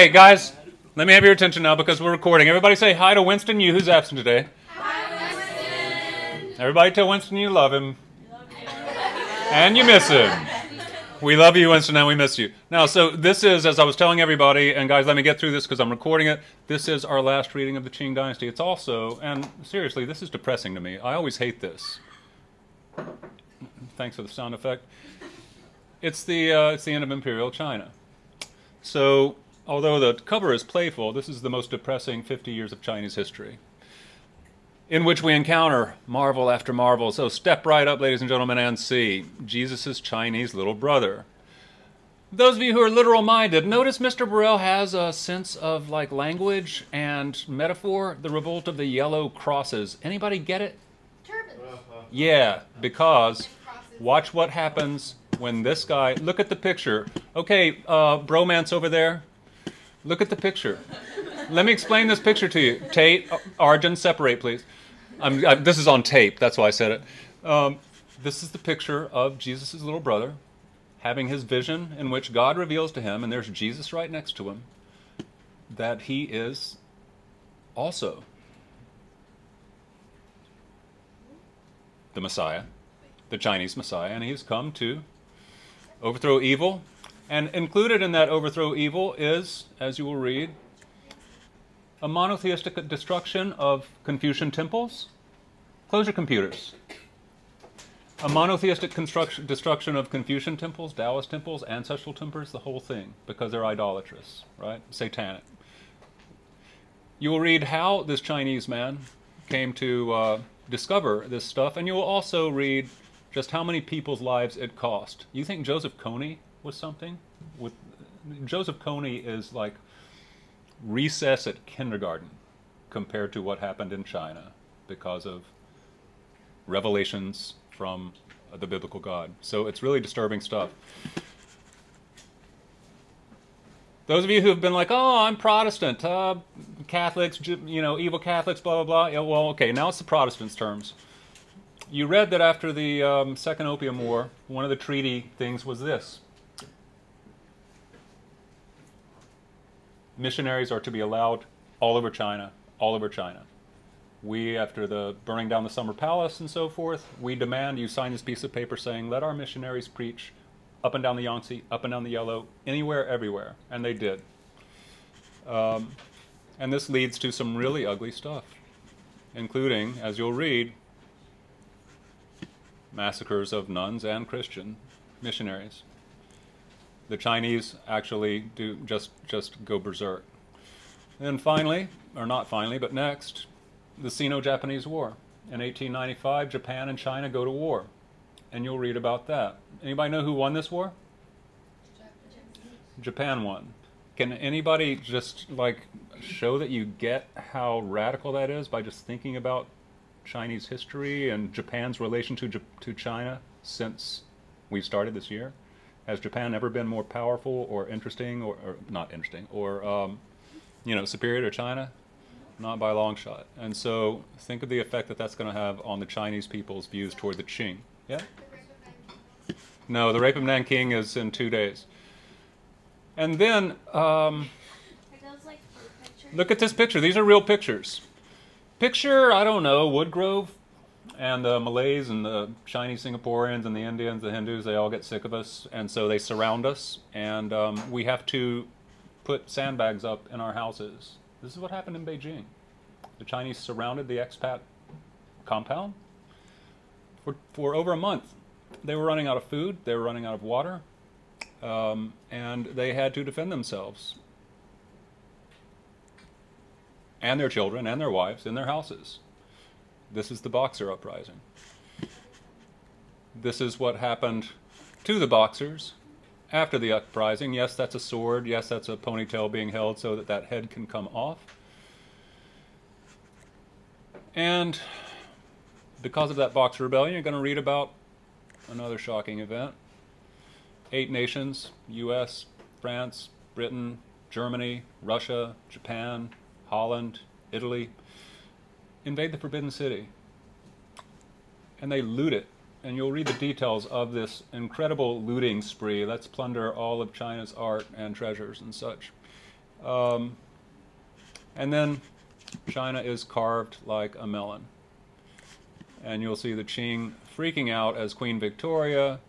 Hey guys, let me have your attention now because we're recording. Everybody say hi to Winston Yu, who's absent today. Hi, Winston. Everybody tell Winston you love him. And you miss him. We love you, Winston, and we miss you. Now, so this is, as I was telling everybody, and guys, let me get through this because I'm recording it. This is our last reading of the Qing Dynasty. It's also, and seriously, this is depressing to me. I always hate this. Thanks for the sound effect. It's the end of Imperial China. So, although the cover is playful, this is the most depressing 50 years of Chinese history, in which we encounter marvel after marvel. So step right up, ladies and gentlemen, and see Jesus' Chinese little brother. Those of you who are literal-minded, notice Mr. Burrell has a sense of like language and metaphor. The revolt of the yellow crosses. Anybody get it? Turbans. Yeah, because watch what happens when this guy, look at the picture. Okay, bromance over there. Look at the picture. Let me explain this picture to you. Tate, Arjun, separate, please. This is on tape, that's why I said it. This is the picture of Jesus' little brother having his vision in which God reveals to him, and there's Jesus right next to him, that he is also the Messiah, the Chinese Messiah, and he's come to overthrow evil. And included in that overthrow evil is, as you will read, a monotheistic destruction of Confucian temples. Close your computers. A monotheistic destruction of Confucian temples, Taoist temples, ancestral temples, the whole thing, because they're idolatrous, right? Satanic. You will read how this Chinese man came to discover this stuff, and you will also read just how many people's lives it cost. You think Joseph Kony was something? Joseph Kony is like recess at kindergarten compared to what happened in China because of revelations from the biblical God. So it's really disturbing stuff. Those of you who have been like, oh, I'm Protestant, Catholics, you know, evil Catholics, blah, blah, blah. Yeah, well, okay, now it's the Protestants' terms. You read that after the Second Opium War, one of the treaty things was this. Missionaries are to be allowed all over China, all over China. We, after the burning down the Summer Palace and so forth, we demand you sign this piece of paper saying, let our missionaries preach up and down the Yangtze, up and down the Yellow, anywhere, everywhere. And they did. And this leads to some really ugly stuff, including, as you'll read, massacres of nuns and Christian missionaries. The Chinese actually do just go berserk. And finally, or not finally, but next, the Sino-Japanese War. In 1895, Japan and China go to war. And you'll read about that. Anybody know who won this war? Japan won. Can anybody just like show that you get how radical that is by just thinking about Chinese history and Japan's relation to China since we started this year? Has Japan ever been more powerful or interesting, or not interesting, or you know, superior to China? Not by a long shot. And so think of the effect that that's going to have on the Chinese people's views toward the Qing. Yeah? No, the rape of Nanking is in 2 days. And then look at this picture. These are real pictures. Picture, I don't know, Woodgrove. And the Malays and the Chinese Singaporeans and the Indians, the Hindus, they all get sick of us. And so they surround us. And we have to put sandbags up in our houses. This is what happened in Beijing. The Chinese surrounded the expat compound for over a month. They were running out of food. They were running out of water. And they had to defend themselves. And their children and their wives in their houses. This is the Boxer Uprising. This is what happened to the Boxers after the Uprising. Yes, that's a sword. Yes, that's a ponytail being held so that that head can come off. And because of that Boxer Rebellion, you're going to read about another shocking event. 8 nations, US, France, Britain, Germany, Russia, Japan, Holland, Italy, invade the Forbidden City, and they loot it. And you'll read the details of this incredible looting spree. Let's plunder all of China's art and treasures and such. And then China is carved like a melon. And you'll see the Qing freaking out as Queen Victoria,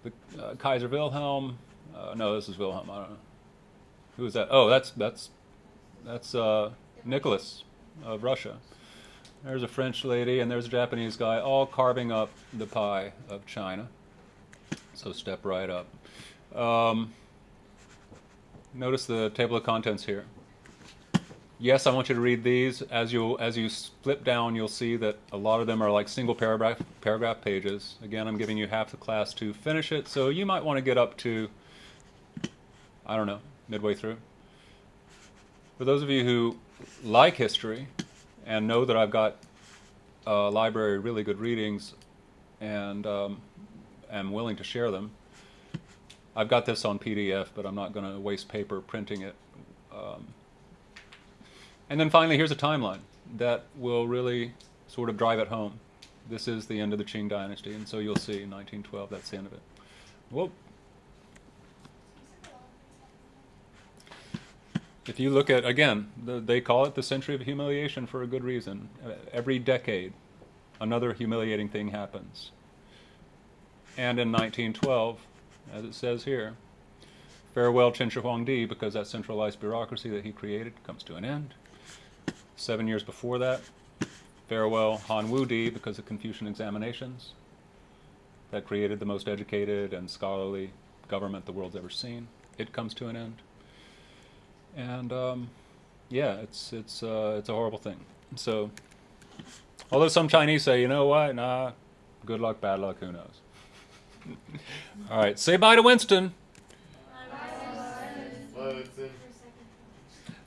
the Kaiser Wilhelm. No, this is Wilhelm. I don't know. Who is that? Oh, that's Nicholas of Russia. There's a French lady and there's a Japanese guy, all carving up the pie of China. So step right up. Notice the table of contents here. Yes, I want you to read these. As you flip down, you'll see that a lot of them are like single paragraph pages. Again, I'm giving you half the class to finish it, so you might want to get up to, I don't know, midway through. For those of you who like history and know that I've got a library of really good readings and am willing to share them, I've got this on PDF, but I'm not going to waste paper printing it. And then finally, here's a timeline that will really sort of drive it home. This is the end of the Qing dynasty, and so you'll see 1912, that's the end of it. Whoa. If you look at, again, they call it the century of humiliation for a good reason. Every decade, another humiliating thing happens. And in 1912, as it says here, farewell Chen Shi Huangdi, because that centralized bureaucracy that he created comes to an end. 7 years before that, farewell Han Wudi, because of Confucian examinations that created the most educated and scholarly government the world's ever seen. It comes to an end. And yeah, it's a horrible thing. So, although some Chinese say, you know what, nah, good luck, bad luck, who knows. All right, say bye to Winston.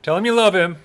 Tell him you love him.